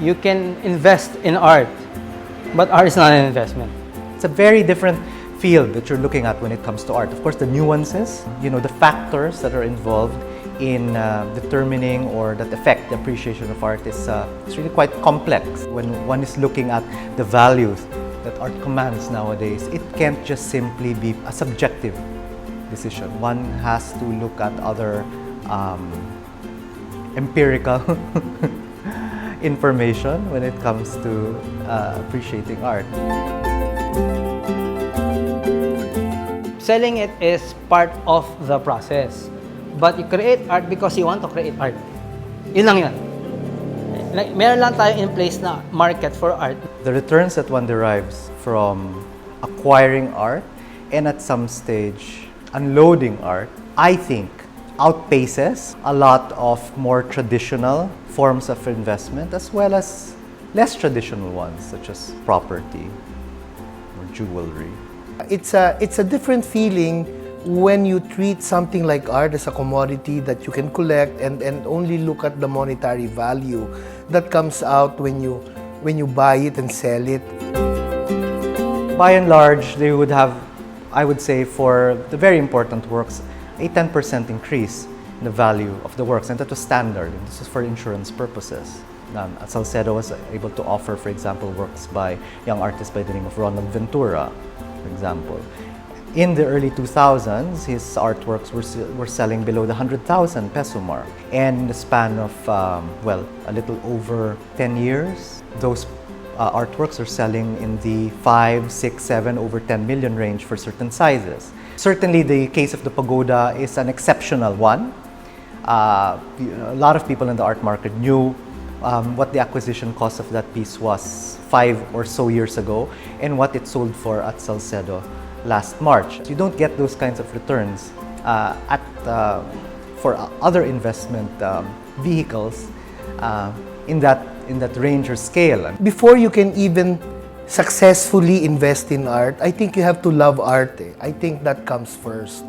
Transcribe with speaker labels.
Speaker 1: You can invest in art, but art is not an investment.
Speaker 2: It's a very different field that you're looking at when it comes to art. Of course, the nuances, the factors that are involved in determining or that affect the appreciation of art is it's really quite complex. When one is looking at the values that art commands nowadays, it can't just simply be a subjective decision. One has to look at other empirical information when it comes to appreciating art.
Speaker 1: Selling it is part of the process. But you create art because you want to create art. Yun lang yun. Like, meron lang tayo in place na market for art.
Speaker 2: The returns that one derives from acquiring art and at some stage unloading art, I think, outpaces a lot of more traditional forms of investment as well as less traditional ones such as property or jewelry.
Speaker 3: It's a different feeling when you treat something like art as a commodity that you can collect and only look at the monetary value that comes out when you buy it and sell it.
Speaker 2: By and large, they would have, I would say, for the very important works, a 10% increase in the value of the works, and that was standard. And this is for insurance purposes. Salcedo was able to offer, for example, works by young artists by the name of Ronald Ventura, for example. In the early 2000s, his artworks were selling below the 100,000 peso mark. And in the span of, a little over 10 years, those artworks are selling in the 5, 6, 7, over 10 million range for certain sizes. Certainly, the case of the pagoda is an exceptional one. A lot of people in the art market knew what the acquisition cost of that piece was 5 or so years ago and what it sold for at Salcedo last March. You don't get those kinds of returns for other investment vehicles in that range or scale.
Speaker 3: Before you can even successfully invest in art, I think you have to love art. I think that comes first.